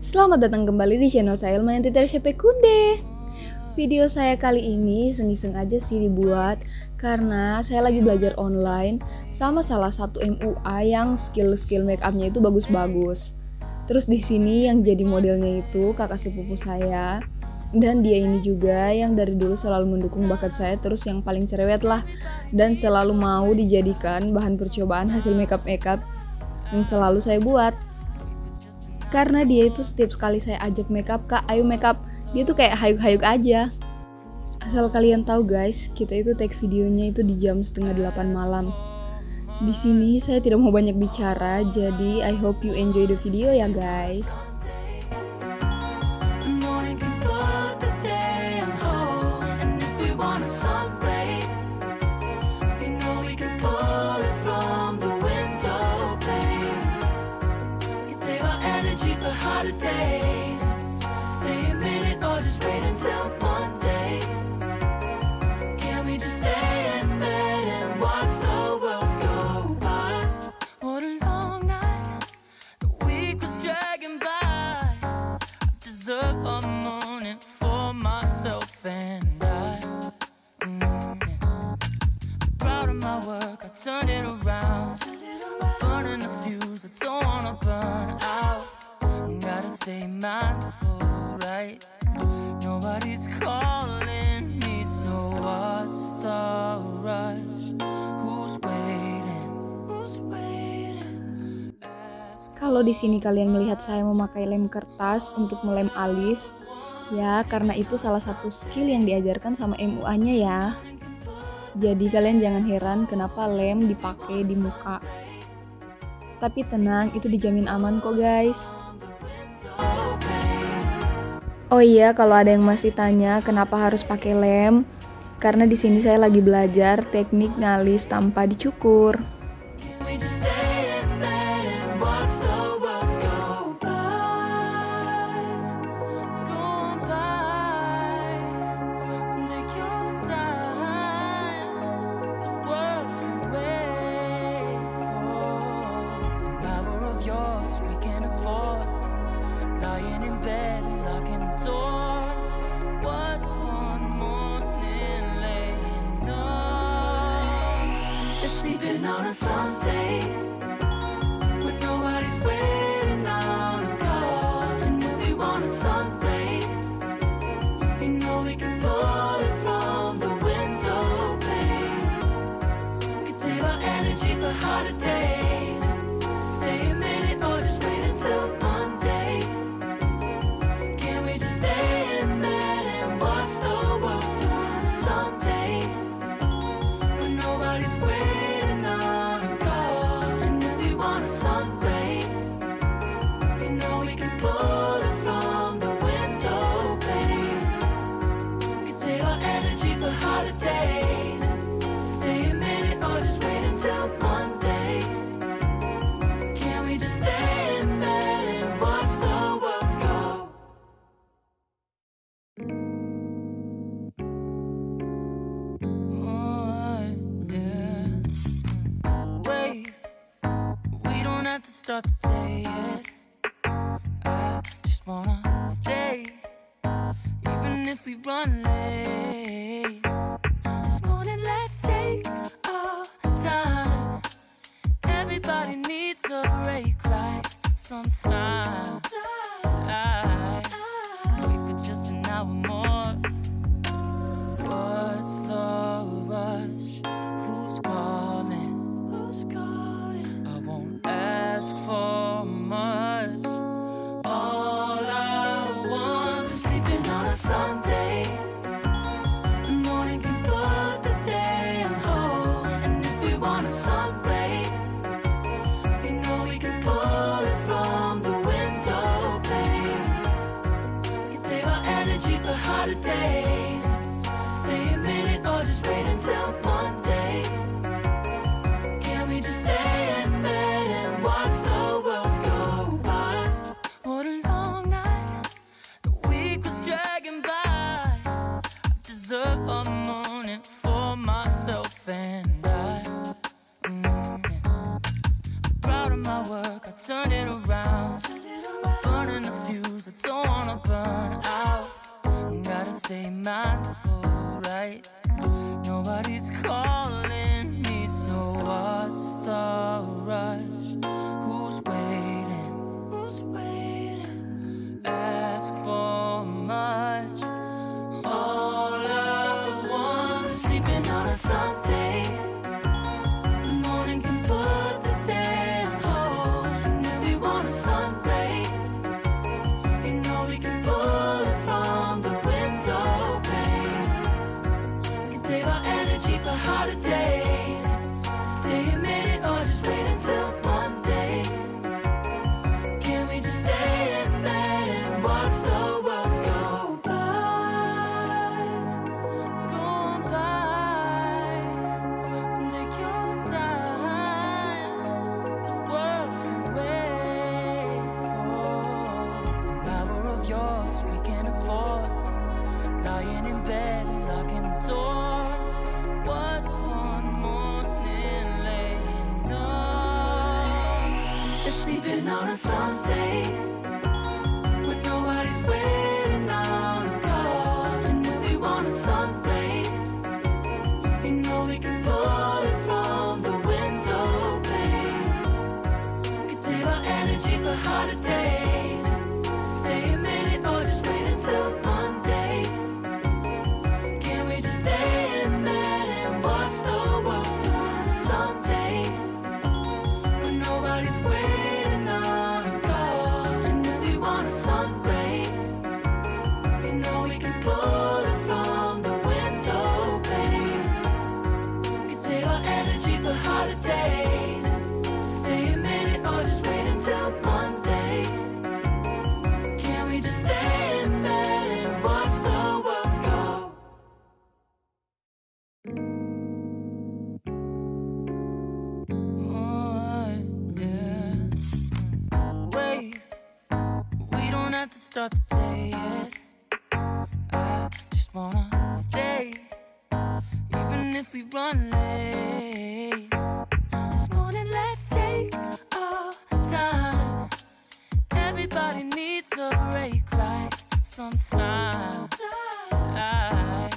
Selamat datang kembali di channel saya Ilma yang Kunde. Video saya kali ini iseng-iseng aja sih dibuat karena saya lagi belajar online sama salah satu MUA yang skill make upnya itu bagus-bagus. Terus di sini yang jadi modelnya itu kakak sepupu saya, dan dia ini juga yang dari dulu selalu mendukung bakat saya, terus yang paling cerewet lah, dan selalu mau dijadikan bahan percobaan hasil makeup yang selalu saya buat. Karena dia itu setiap sekali saya ajak makeup, kak ayo makeup, dia tuh kayak hayuk-hayuk aja. Asal kalian tahu guys, kita itu take videonya itu di jam 7:30 malam. Di sini saya tidak mau banyak bicara, jadi I hope you enjoy the video ya guys. Turn it around, burning the fuse, I don't wanna burn out. Gotta stay mindful, right? Nobody's calling me, so what's the rush? Who's waiting? Kalau di sini kalian melihat saya memakai lem kertas untuk melem alis, ya karena itu salah satu skill yang diajarkan sama MUA-nya ya. Jadi kalian jangan heran kenapa lem dipakai di muka. Tapi tenang, itu dijamin aman kok guys. Oh iya, kalau ada yang masih tanya kenapa harus pakai lem, karena di sini saya lagi belajar teknik ngalis tanpa dicukur. On a Sunday, when nobody's waiting on a call, and if we want a sunray, you know we can pull it from the window pane. We can save our energy for harder days. Stay a minute or just wait until Monday. Can we just stay in bed and watch the world turn a Sunday, when nobody's waiting? To start the day yet, I just wanna stay, even if we run late. This morning let's take our time. Everybody needs a break, right? Sometimes I wait for just an hour more. What's the rush? Who's calling? I won't ask for much. All I want is sleeping on a Sunday. The morning can put the day on hold, and if we want a sunray, you know we can pull it from the window pane. We can save our energy for harder days. Stay a minute or just wait until Monday. Can we just stay in bed and watch the world go by? What a long night, the week was dragging by. I deserve a morning for myself and I. Proud of my work, I turned it around. Burning the fuse, wanna burn out. Gotta stay mindful, right? Nobody's calling me, so what's the rush? Who's waiting? Who's waiting? Ask for much. All I want is sleeping on a Sunday. The morning can put the day on hold. And if we want a sun ray, you know we can pull it from the window pane. We can save our energy for harder days. Stay a minute or just wait until Monday. Can we just stay in bed and watch the world go by? Go on by. Take your time. The world can wait for an hour of yours we can afford. Lying in bed and locking the door. What's one morning laying up? It's sleeping on a Sunday when nobody's waiting on a call. And if we want a sun ray, you know we can pull it from the window pane. We can save our energy for harder days. Stay a minute or just wait until Monday. Can we just stay in bed and watch the world turn to Sunday when nobody's waiting on a call? And if we want a sun ray, you know we can pull it from the window pane. We can save our energy for harder days. Stay a minute or just wait until Monday. Can we just stay in bed and watch the world go? Oh, yeah. Wait, we don't have to start the day yet. I just wanna stay, even if we run late. This morning, let's take our time. Everybody needs a break, right? Sometimes I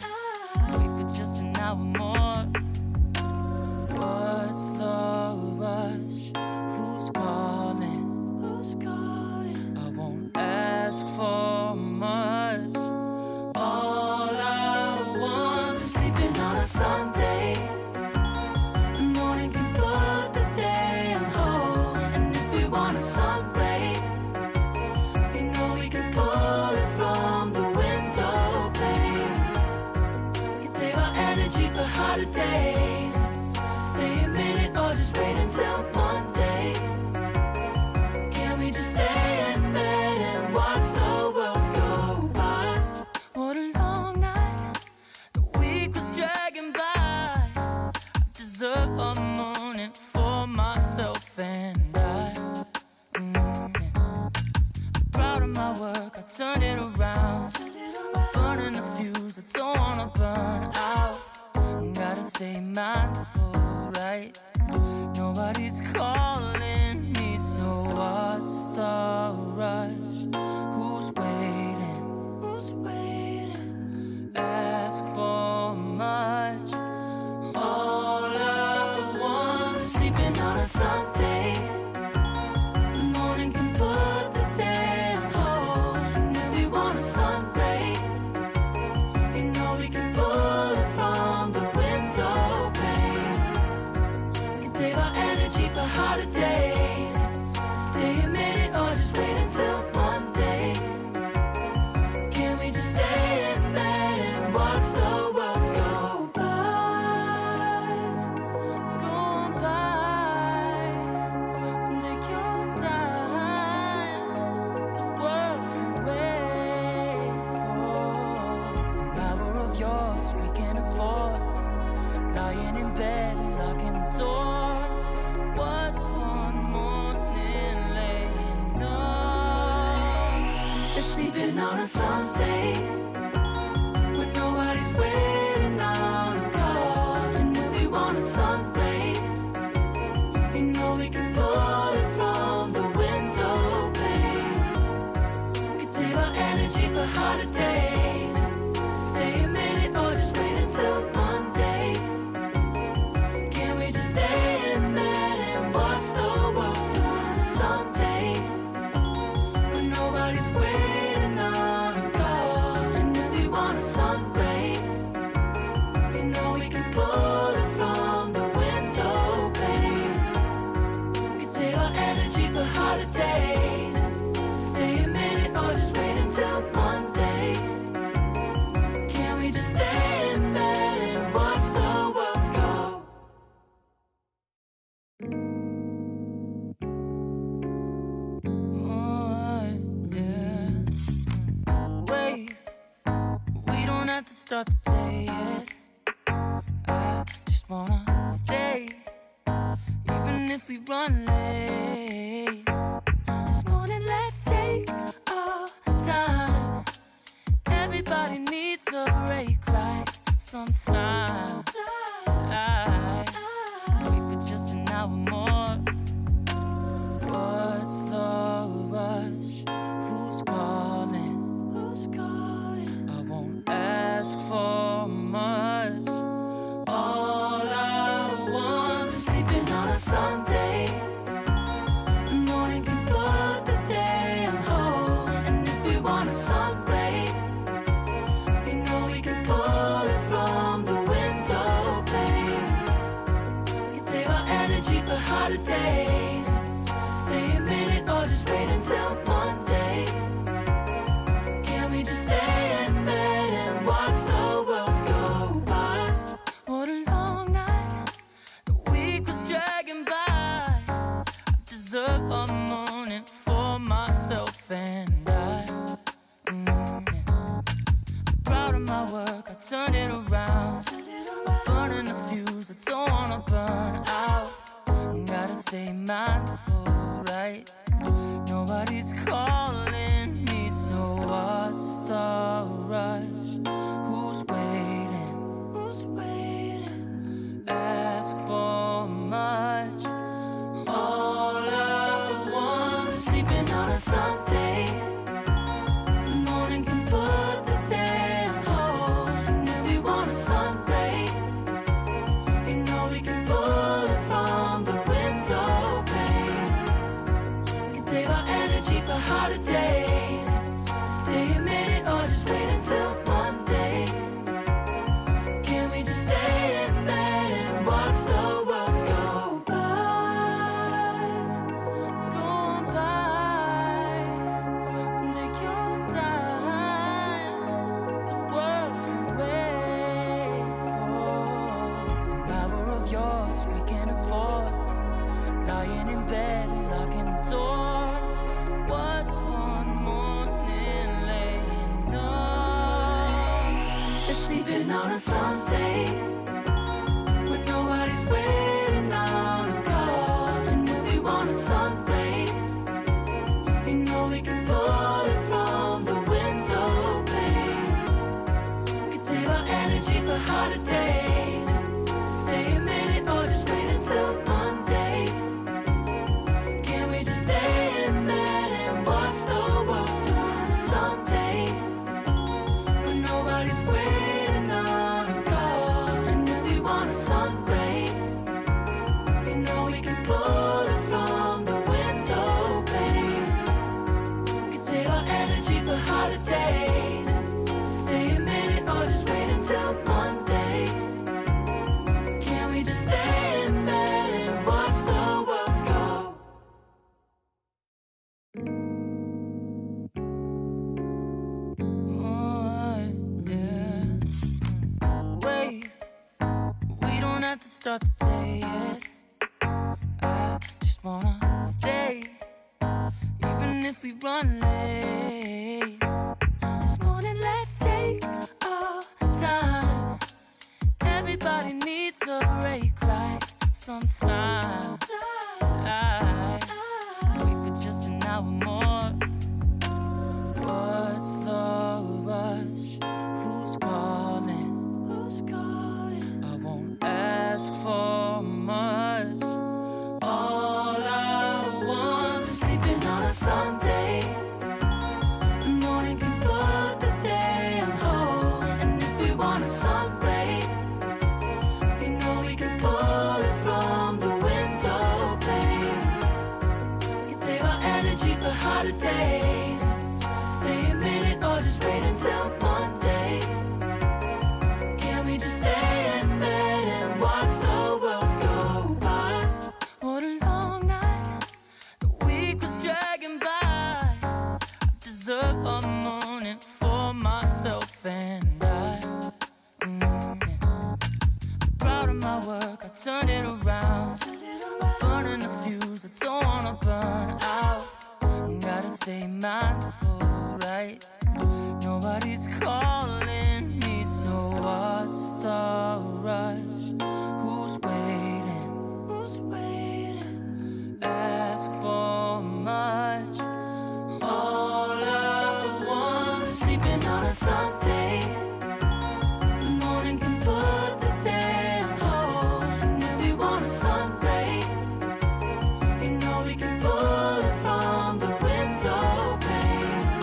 wait for just an hour more. What's the rush? Who's calling? Who's calling? I won't ask for much. All I want is sleeping on a Sunday. The morning can put the day on hold. And if we want a sun ray, you know we can pull it from the window pane. We can save our energy for harder days. Stay a minute or just wait until Monday. Can we just stay in bed and watch the world go by? What a long night. The week was dragging by. I deserve a morning for myself and I. Proud of my work, I turned it around. I'm burning the fuse, I don't wanna burn out. Gotta stay mindful, right? Nobody's calling me, so what's the rush? Who's waiting? Who's waiting? Ask for much. All I want is sleeping on a Sunday. The morning can put the day on hold. And if we want a sun ray, you know we can pull it from the window pane. We can save our energy for harder days. Stay a minute or just wait until Monday. Can we just stay in bed and watch the world go by? Go on by. Take your time. The world can wait for an hour of yours we can afford. Lying in bed and locking the door. What's one morning laying up? It's sleeping on a Sunday when nobody's waiting on a call. And if we want a sun ray, you know we can pull it from the window pane. We can save our energy nobody's waiting on a call. And if we want a sun ray, you know we can pull it from the window pane. We can save our energy for holidays. Stay a minute or just wait until Monday. Can we just stay in bed and watch the world go? Oh, yeah. Wait, we don't have to start the day yet. I just wanna stay, even if we run late. This morning, let's take our time. Everybody needs a break, right? Sometimes I wait for just an hour more. What's the rush? Who's calling? Who's calling? I won't ask for much. All I want is sleeping on a Sunday. The morning can put the day on hold. And if we want a sun ray, you know we can pull it from the window pane. We can save our energy for holidays. Stay a minute or just wait until Monday. Can we just stay in bed and watch the world go by? What a long night, the week was dragging by. I deserve a morning for myself and I. I'm proud of my work, I turned it around. I'm burning the fuse, I don't wanna burn out. Gotta stay mindful, right? Nobody's calling me, so what's the rush? Who's waiting? Who's waiting? Ask for much. All I want is sleeping on a Sunday. The morning can put the day on hold. And if we want a sun ray, you know we can pull it from the window pane. We can save our energy for holidays. Stay a minute or just wait until Monday. Can we just stay in bed and watch the world go by? Go on by. Take your time. The world can wait for an hour of yours we can afford. Lying in bed and locking the door. What's one morning laying up? It's sleeping on a Sunday when nobody's waiting on a call. And if we want a sun ray, you know we can pull it from the window pane. We can save our energy for holidays. Stay a minute or just wait until Monday. Can we just stay in bed and watch the world turn? Sunday when nobody's waiting on a call. And if we want a sun ray, you know we can pull it from the window pane. We can save our energy for holidays. Stay a minute or just wait until Monday. Can we just stay in bed and watch the world go? Oh, yeah. Wait, we don't have to start the day yet. I just wanna stay, even if we run late. This morning, let's take our time. Everybody needs a break, right? Sometimes I wait for just an hour more. What's the rush? Who's calling? Who's calling? I won't ask for much. All I want is sleeping on a Sunday. beautiful, right? Nobody's calling me, so what's the rush? Who's waiting? Who's waiting? Ask for much. All I want is sleeping on a Sunday. The morning can put the day on hold. And if we want a sunray, you know we can pull it from the window pane.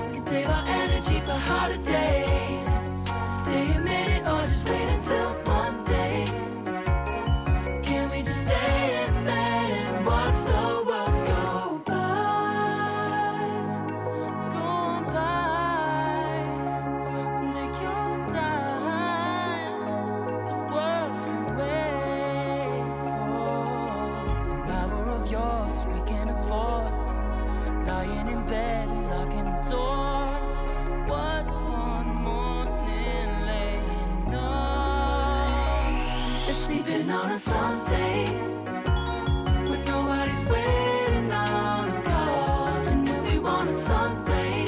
We can save our energy for harder days. Stay a minute or just wait until Monday. Can we just stay in bed and watch the world go by? Go on by and take your time. The world can wait for an hour of yours we can afford. Lying in bed and locking the door. What's one morning laying up? It's sleeping on a Sunday when nobody's waiting on a call. And if we want a sunray,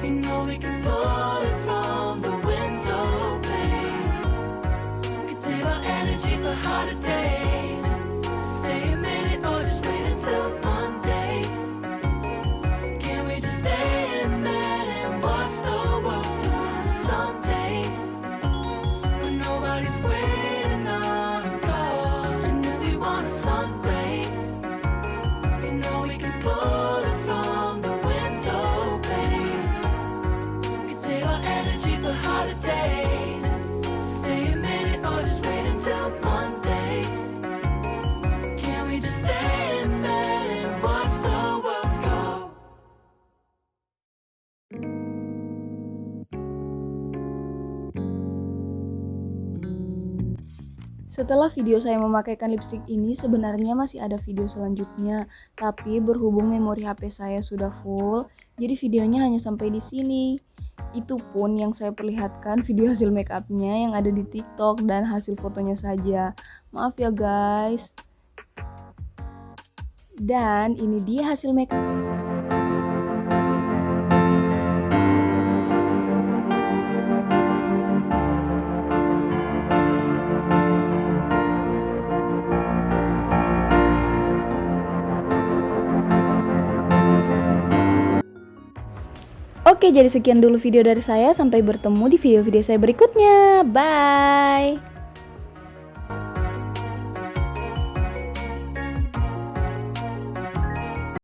you know we can pull it from the window pane. We can save our energy for harder days. Stay a minute or just wait until Monday. Can we just stay in bed and watch the world turn to Sunday when nobody's waiting on a call? And if we want a sunray, you know we can pull it from the window pane. We can save our energy for harder days. Stay a minute or just wait until Monday. Can we just stay in bed and watch the world go? Setelah video saya memakaikan lipstick ini, sebenarnya masih ada video selanjutnya, tapi berhubung memori HP saya sudah full, jadi videonya hanya sampai di sini. Itu pun yang saya perlihatkan video hasil make upnya yang ada di TikTok dan hasil fotonya saja. Maaf ya guys. Dan ini dia hasil make up. Oke, jadi sekian dulu video dari saya. Sampai bertemu di video-video saya berikutnya. Bye!